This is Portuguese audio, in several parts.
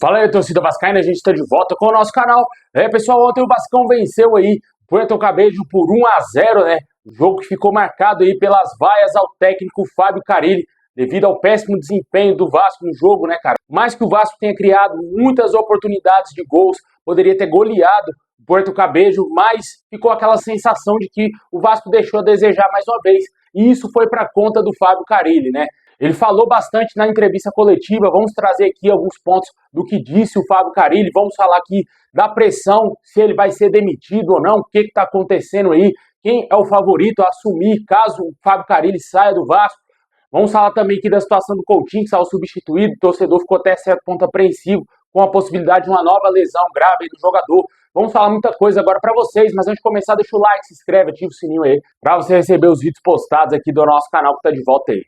Fala aí, torcida vascaína, a gente está de volta com o nosso canal. Pessoal, ontem o Vascão venceu aí o Puerto Cabello por 1-0, né? O jogo que ficou marcado aí pelas vaias ao técnico Fábio Carille, devido ao péssimo desempenho do Vasco no jogo, né, cara? Mais que o Vasco tenha criado muitas oportunidades de gols, poderia ter goleado o Puerto Cabello, mas ficou aquela sensação de que o Vasco deixou a desejar mais uma vez. E isso foi para conta do Fábio Carille, né? Ele falou bastante na entrevista coletiva, vamos trazer aqui alguns pontos do que disse o Fábio Carille, vamos falar aqui da pressão, se ele vai ser demitido ou não, o que está acontecendo aí, quem é o favorito a assumir caso o Fábio Carille saia do Vasco. Vamos falar também aqui da situação do Coutinho, que saiu substituído, o torcedor ficou até certo ponto apreensivo com a possibilidade de uma nova lesão grave aí do jogador. Vamos falar muita coisa agora para vocês, mas antes de começar, deixa o like, se inscreve, ativa o sininho aí, para você receber os vídeos postados aqui do nosso canal que está de volta aí.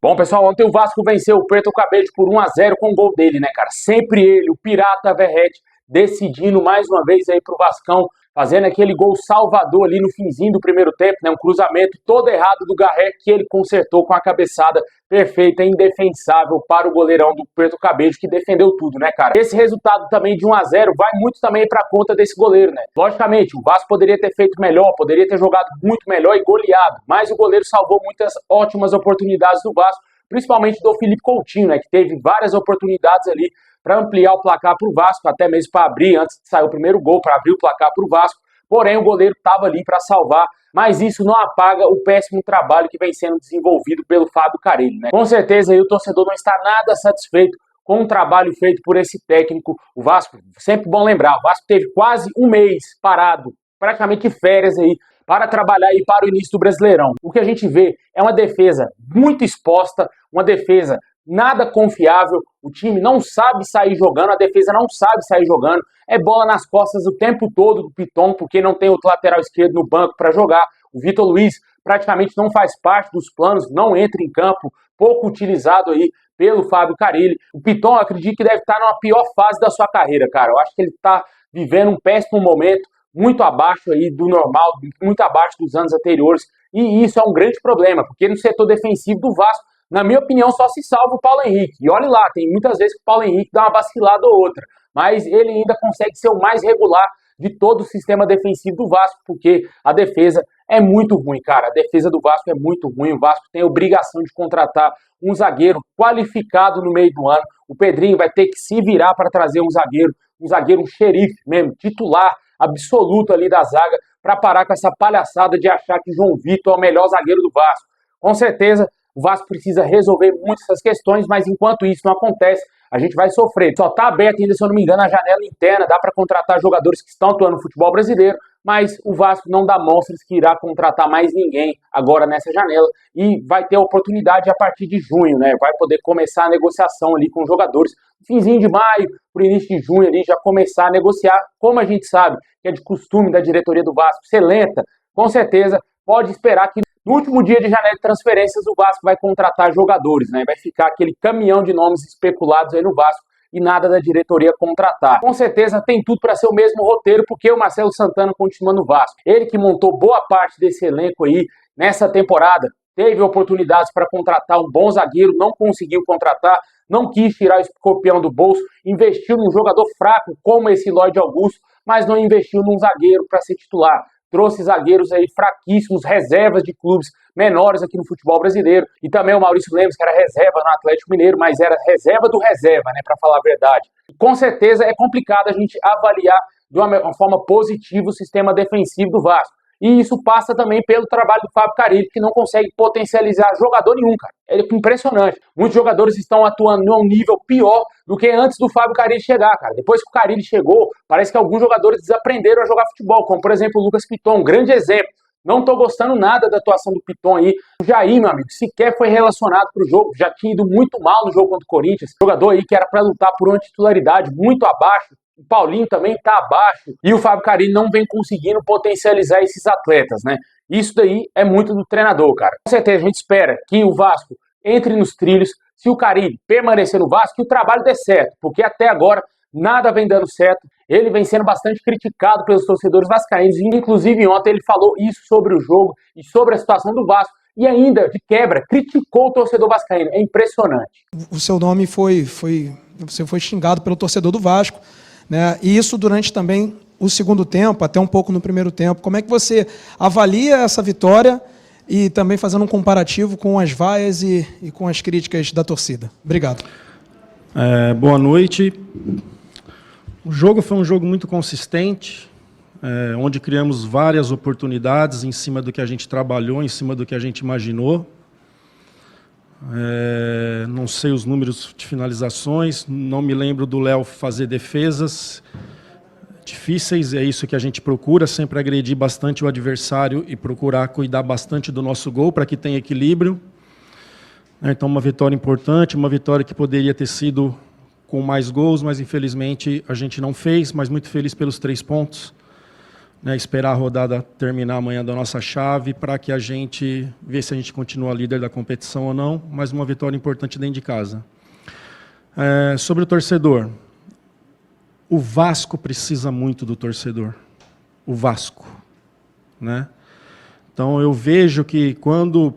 Bom, pessoal, ontem o Vasco venceu o Puerto Cabello por 1-0 com o gol dele, né, cara? Sempre ele, o Pirata Verratti, decidindo mais uma vez aí pro Vascão, fazendo aquele gol salvador ali no finzinho do primeiro tempo, né? Um cruzamento todo errado do Garré que ele consertou com a cabeçada perfeita e indefensável para o goleirão do Puerto Cabello, que defendeu tudo, né, cara? Esse resultado também de 1-0 vai muito também para conta desse goleiro, né? Logicamente, o Vasco poderia ter feito melhor, poderia ter jogado muito melhor e goleado, mas o goleiro salvou muitas ótimas oportunidades do Vasco, principalmente do Felipe Coutinho, né, que teve várias oportunidades ali para ampliar o placar para o Vasco, até mesmo para abrir, antes de sair o primeiro gol, para abrir o placar para o Vasco, porém o goleiro estava ali para salvar, mas isso não apaga o péssimo trabalho que vem sendo desenvolvido pelo Fábio Carille, né? Com certeza aí o torcedor não está nada satisfeito com o trabalho feito por esse técnico. O Vasco, sempre bom lembrar, o Vasco teve quase um mês parado, praticamente férias aí, para trabalhar aí para o início do Brasileirão. O que a gente vê é uma defesa muito exposta, uma defesa nada confiável, o time não sabe sair jogando, a defesa não sabe sair jogando, é bola nas costas o tempo todo do Piton, porque não tem outro lateral esquerdo no banco para jogar. O Vitor Luiz praticamente não faz parte dos planos, não entra em campo, pouco utilizado aí pelo Fábio Carille. O Piton, eu acredito que deve estar numa pior fase da sua carreira, cara. Eu acho que ele está vivendo um péssimo momento, muito abaixo aí do normal, muito abaixo dos anos anteriores, e isso é um grande problema, porque no setor defensivo do Vasco, na minha opinião, só se salva o Paulo Henrique. E olha lá, tem muitas vezes que o Paulo Henrique dá uma vacilada ou outra, mas ele ainda consegue ser o mais regular de todo o sistema defensivo do Vasco, porque a defesa é muito ruim, cara. A defesa do Vasco é muito ruim. O Vasco tem a obrigação de contratar um zagueiro qualificado no meio do ano. O Pedrinho vai ter que se virar para trazer um zagueiro, um xerife mesmo, titular absoluto ali da zaga, para parar com essa palhaçada de achar que João Vitor é o melhor zagueiro do Vasco. Com certeza, o Vasco precisa resolver muitas essas questões, mas enquanto isso não acontece, a gente vai sofrer. Só está aberta ainda, se eu não me engano, a janela interna, dá para contratar jogadores que estão atuando no futebol brasileiro, mas o Vasco não dá mostras que irá contratar mais ninguém agora nessa janela e vai ter a oportunidade a partir de junho, né? Vai poder começar a negociação ali com os jogadores. Finzinho de maio, para o início de junho ali, já começar a negociar, como a gente sabe que é de costume da diretoria do Vasco ser lenta, com certeza pode esperar que no último dia de janela de transferências o Vasco vai contratar jogadores, né? Vai ficar aquele caminhão de nomes especulados aí no Vasco e nada da diretoria contratar. Com certeza tem tudo para ser o mesmo roteiro, porque o Marcelo Santana continua no Vasco. Ele que montou boa parte desse elenco aí nessa temporada, teve oportunidades para contratar um bom zagueiro, não conseguiu contratar, não quis tirar o escorpião do bolso, investiu num jogador fraco como esse Lloyd Augusto, mas não investiu num zagueiro para ser titular. Trouxe zagueiros aí fraquíssimos, reservas de clubes menores aqui no futebol brasileiro. E também o Maurício Lemos, que era reserva no Atlético Mineiro, mas era reserva do reserva, né, para falar a verdade. Com certeza é complicado a gente avaliar de uma forma positiva o sistema defensivo do Vasco. E isso passa também pelo trabalho do Fábio Carille, que não consegue potencializar jogador nenhum, cara. É impressionante. Muitos jogadores estão atuando num nível pior do que antes do Fábio Carille chegar, cara. Depois que o Carille chegou, parece que alguns jogadores desaprenderam a jogar futebol, como por exemplo o Lucas Piton, um grande exemplo. Não tô gostando nada da atuação do Piton aí. O Jair, meu amigo, sequer foi relacionado pro jogo, já tinha ido muito mal no jogo contra o Corinthians. Jogador aí que era para lutar por uma titularidade muito abaixo. O Paulinho também está abaixo e o Fábio Carille não vem conseguindo potencializar esses atletas, né? Isso daí é muito do treinador, cara. Com certeza a gente espera que o Vasco entre nos trilhos, se o Carille permanecer no Vasco, que o trabalho dê certo, porque até agora nada vem dando certo. Ele vem sendo bastante criticado pelos torcedores vascaínos, inclusive ontem ele falou isso sobre o jogo e sobre a situação do Vasco, e ainda, de quebra, criticou o torcedor vascaíno. É impressionante. O seu nome você foi xingado pelo torcedor do Vasco, né? E isso durante também o segundo tempo, até um pouco no primeiro tempo. Como é que você avalia essa vitória e também fazendo um comparativo com as vaias e com as críticas da torcida? Obrigado. Boa noite. O jogo foi um jogo muito consistente, onde criamos várias oportunidades em cima do que a gente trabalhou, em cima do que a gente imaginou. Não sei os números de finalizações, não me lembro do Léo fazer defesas difíceis, é isso que a gente procura, sempre agredir bastante o adversário e procurar cuidar bastante do nosso gol para que tenha equilíbrio. Então, uma vitória importante, uma vitória que poderia ter sido com mais gols, mas infelizmente a gente não fez, mas muito feliz pelos 3 pontos. Esperar a rodada terminar amanhã da nossa chave para que a gente veja se a gente continua líder da competição ou não, mas uma vitória importante dentro de casa. Sobre o torcedor, o Vasco precisa muito do torcedor, o Vasco, né? Então eu vejo que quando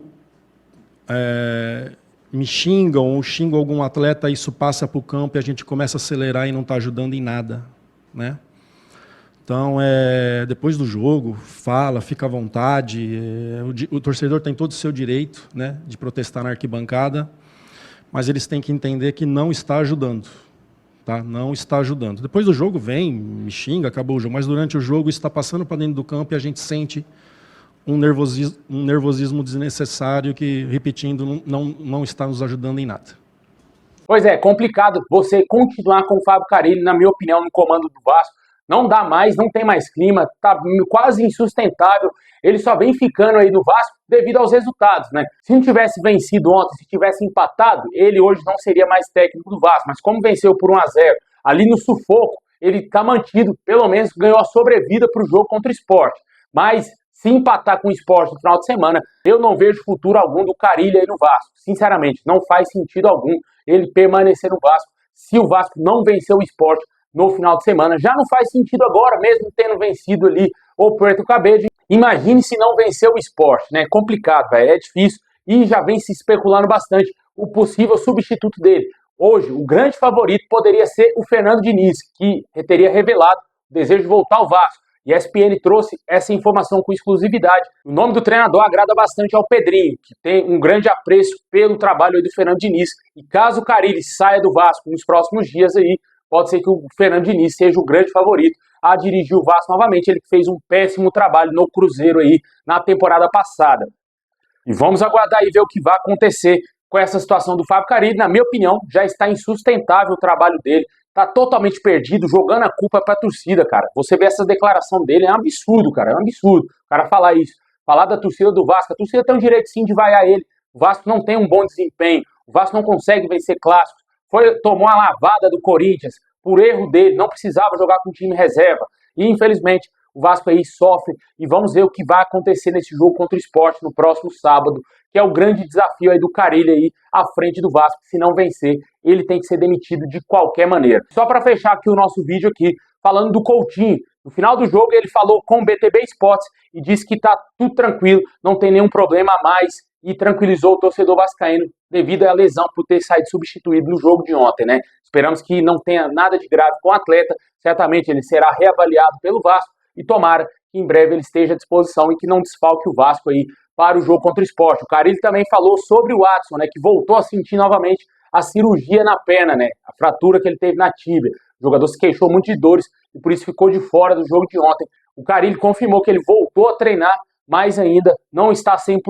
me xingam ou xingam algum atleta, isso passa para o campo e a gente começa a acelerar e não está ajudando em nada, né? Então, depois do jogo, fala, fica à vontade. O torcedor tem todo o seu direito, né, de protestar na arquibancada, mas eles têm que entender que não está ajudando. Tá? Não está ajudando. Depois do jogo vem, me xinga, acabou o jogo, mas durante o jogo isso está passando para dentro do campo e a gente sente um nervosismo desnecessário que, repetindo, não está nos ajudando em nada. Pois é, complicado você continuar com o Fábio Carille, na minha opinião, no comando do Vasco. Não dá mais, não tem mais clima, tá quase insustentável. Ele só vem ficando aí no Vasco devido aos resultados, né? Se não tivesse vencido ontem, se tivesse empatado, ele hoje não seria mais técnico do Vasco. Mas como venceu por 1-0, ali no sufoco, ele tá mantido, pelo menos ganhou a sobrevida para o jogo contra o Sport. Mas se empatar com o Sport no final de semana, eu não vejo futuro algum do Carille aí no Vasco. Sinceramente, não faz sentido algum ele permanecer no Vasco se o Vasco não vencer o Sport no final de semana. Já não faz sentido agora, mesmo tendo vencido ali o Puerto Cabedelo. Imagine se não vencer o Sport, né? Complicado, velho, é difícil e já vem se especulando bastante o possível substituto dele. Hoje, o grande favorito poderia ser o Fernando Diniz, que teria revelado o desejo de voltar ao Vasco. E a ESPN trouxe essa informação com exclusividade. O nome do treinador agrada bastante ao Pedrinho, que tem um grande apreço pelo trabalho aí do Fernando Diniz. E caso o Carille saia do Vasco nos próximos dias aí, pode ser que o Fernando Diniz seja o grande favorito a dirigir o Vasco novamente. Ele fez um péssimo trabalho no Cruzeiro aí na temporada passada. E vamos aguardar e ver o que vai acontecer com essa situação do Fábio Carille. Na minha opinião, já está insustentável o trabalho dele. Está totalmente perdido, jogando a culpa para a torcida, cara. Você vê essa declaração dele, é um absurdo, cara. É um absurdo o cara falar isso. Falar da torcida do Vasco. A torcida tem o direito sim de vaiar ele. O Vasco não tem um bom desempenho. O Vasco não consegue vencer clássicos. Tomou uma lavada do Corinthians por erro dele, não precisava jogar com time reserva. E infelizmente o Vasco aí sofre. E vamos ver o que vai acontecer nesse jogo contra o Sport no próximo sábado, que é o grande desafio aí do Carille aí à frente do Vasco. Se não vencer, ele tem que ser demitido de qualquer maneira. Só para fechar aqui o nosso vídeo aqui, falando do Coutinho. No final do jogo ele falou com o BTB Sports e disse que tá tudo tranquilo, não tem nenhum problema a mais, e tranquilizou o torcedor vascaíno devido à lesão por ter saído substituído no jogo de ontem, né? Esperamos que não tenha nada de grave com o atleta, certamente ele será reavaliado pelo Vasco e tomara que em breve ele esteja à disposição e que não desfalque o Vasco aí para o jogo contra o Sport. O Carille também falou sobre o Adson, né, que voltou a sentir novamente a cirurgia na perna, né, a fratura que ele teve na tíbia. O jogador se queixou muito de dores e por isso ficou de fora do jogo de ontem. O Carille confirmou que ele voltou a treinar, mas ainda não está 100%.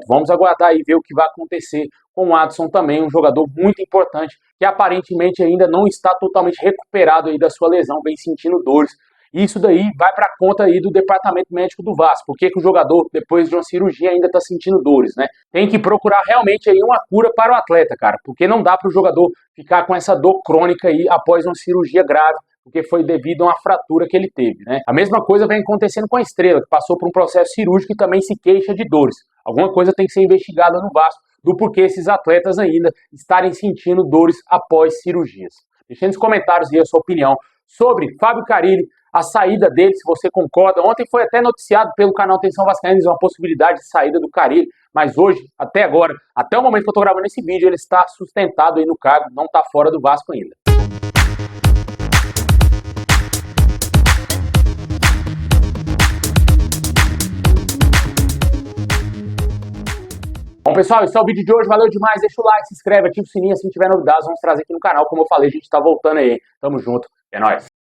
Vamos aguardar e ver o que vai acontecer com o Adson também, um jogador muito importante, que aparentemente ainda não está totalmente recuperado aí da sua lesão, vem sentindo dores. E isso daí vai para a conta aí do departamento médico do Vasco. Por que o jogador, depois de uma cirurgia, ainda está sentindo dores, né? Tem que procurar realmente aí uma cura para o atleta, cara, porque não dá para o jogador ficar com essa dor crônica aí após uma cirurgia grave, porque foi devido a uma fratura que ele teve, né? A mesma coisa vem acontecendo com a Estrela, que passou por um processo cirúrgico e também se queixa de dores. Alguma coisa tem que ser investigada no Vasco do porquê esses atletas ainda estarem sentindo dores após cirurgias. Deixe nos comentários aí a sua opinião sobre Fábio Carille, a saída dele, se você concorda. Ontem foi até noticiado pelo canal Atenção Vascaínos uma possibilidade de saída do Carille, mas hoje, até agora, até o momento que eu estou gravando esse vídeo, ele está sustentado aí no cargo, não está fora do Vasco ainda. Bom, pessoal, esse é o vídeo de hoje. Valeu demais. Deixa o like, se inscreve, ativa o sininho. Assim que tiver novidades, vamos trazer aqui no canal. Como eu falei, a gente tá voltando aí. Tamo junto. É nóis.